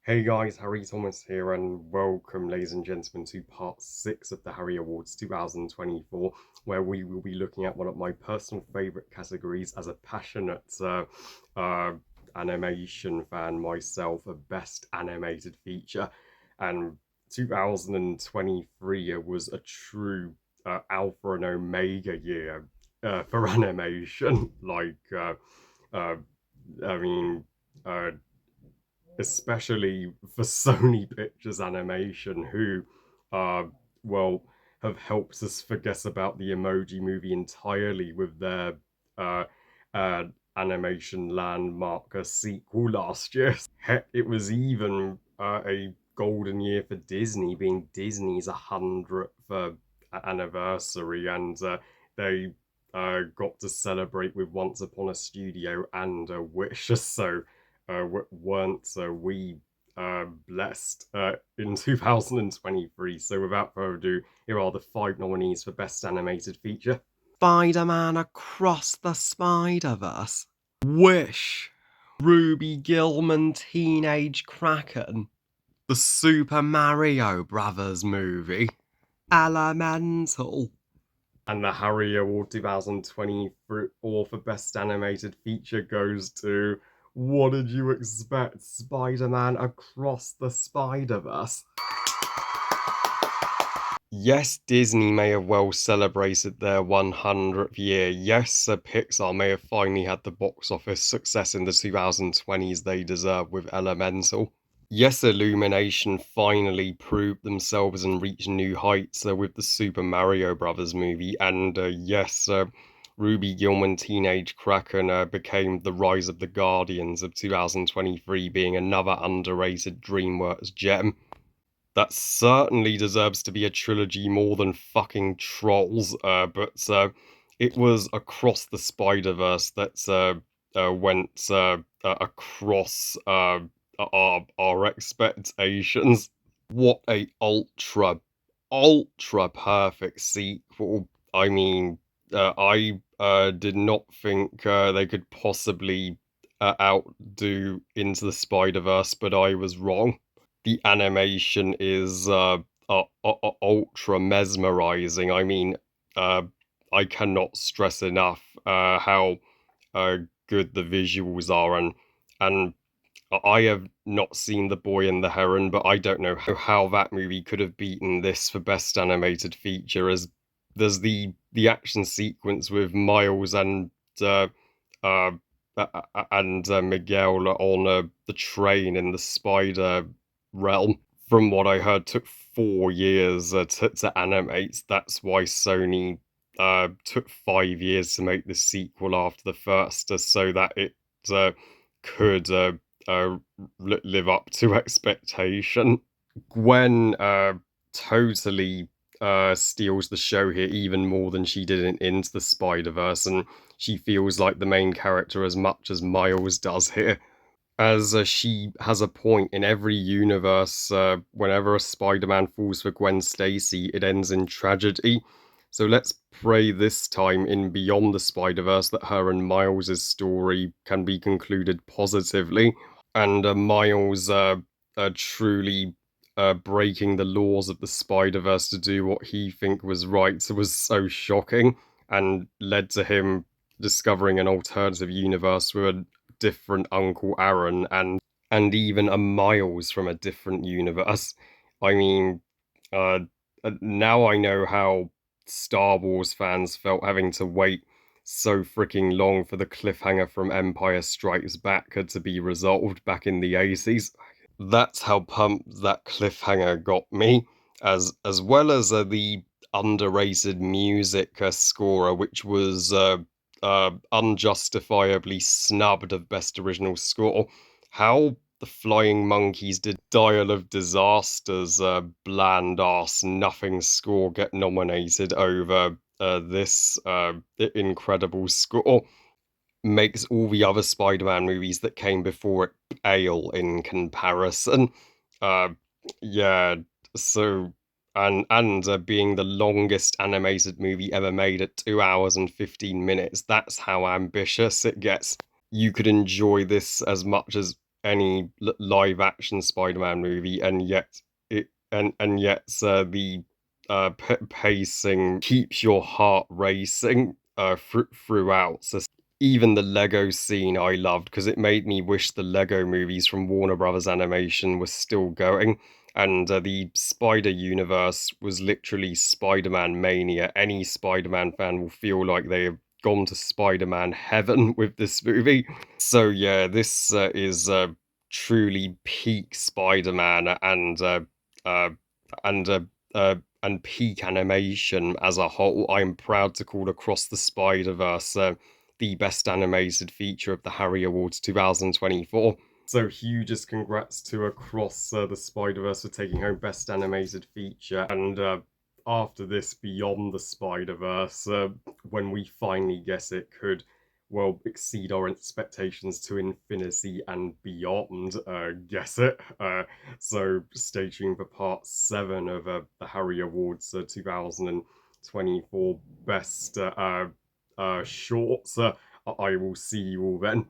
Hey guys, Harry Thomas here, and welcome, ladies and gentlemen, to part 6 of the Harry Awards 2024, where we will be looking at one of my personal favourite categories as a passionate uh, animation fan myself, a best animated feature. And 2023 was a true alpha and omega year for animation. Uh, I mean, uh, especially for Sony Pictures Animation, who, uh, well, have helped us forget about the Emoji Movie entirely with their uh, uh, animation landmark sequel last year. Heck, it was even a golden year for Disney, being Disney's 100th anniversary, and they got to celebrate with Once Upon a Studio and a Wish. So weren't we blessed in 2023. So without further ado, here are the 5 nominees for Best Animated Feature. Spider-Man Across the Spider-Verse, Wish, Ruby Gillman Teenage Kraken, the Super Mario Brothers movie, Elemental. And the Harry Award 2024 for Best Animated Feature goes to, what did you expect? Spider-Man Across the Spider-Verse. Yes, Disney may have well celebrated their 100th year. Yes, Pixar may have finally had the box office success in the 2020s they deserve with Elemental. Yes, Illumination finally proved themselves and reached new heights with the Super Mario Brothers movie. And yes, Ruby Gillman Teenage Kraken became the Rise of the Guardians of 2023, being another underrated DreamWorks gem. That certainly deserves to be a trilogy more than fucking Trolls, but it was Across the Spider-Verse that went across our expectations. What a ultra perfect sequel. I mean, I did not think they could possibly outdo Into the Spider-Verse, but I was wrong. The animation is ultra mesmerizing. I mean, uh, I cannot stress enough how uh, good the visuals are, and I have not seen The Boy and the Heron, but I don't know how that movie could have beaten this for best animated feature. As there's the action sequence with Miles uh, uh, Miguel on the train in the spider realm. From what I heard, took 4 years to animate. That's why Sony took 5 years to make the sequel after the first, so that it could uh, live up to expectation. Gwen totally steals the show here even more than she did in Into the Spider-Verse, and she feels like the main character as much as Miles does here. As she has a point in every universe, whenever a Spider-Man falls for Gwen Stacy, it ends in tragedy. So let's pray this time in Beyond the Spider-Verse that her and Miles' story can be concluded positively, and Miles truly breaking the laws of the Spider-Verse to do what he think was right was so shocking and led to him discovering an alternative universe with a different Uncle Aaron and even a Miles from a different universe. I mean, uh, now I know how Star Wars fans felt having to wait so freaking long for the cliffhanger from Empire Strikes Back to be resolved back in the 80s. That's how pumped that cliffhanger got me, as well as the underrated music scorer, which was unjustifiably snubbed of Best Original Score. How the Flying Monkeys did Dial of Disaster's bland ass nothing score get nominated over this incredible score makes all the other Spider-Man movies that came before it pale in comparison. Uh, yeah, so being the longest animated movie ever made at 2 hours and 15 minutes, that's how ambitious it gets. You could enjoy this as much as any live action Spider-Man movie, and yet the pacing keeps your heart racing throughout. So even the Lego scene I loved because it made me wish the Lego movies from Warner Brothers Animation were still going. And the Spider Universe was literally Spider Man mania. Any Spider Man fan will feel like they have gone to Spider Man heaven with this movie. So, yeah, this is truly peak Spider Man uh, and peak animation as a whole. I'm proud to call Across the Spider Verse the best animated feature of the Harry Awards 2024. So hugest congrats to Across the Spider-Verse for taking home Best Animated Feature. And after this, Beyond the Spider-Verse, when we finally guess it, could, well, exceed our expectations to infinity and beyond, guess it. So stay tuned for part 7 of the Harry Awards 2024 Best Shorts. I will see you all then.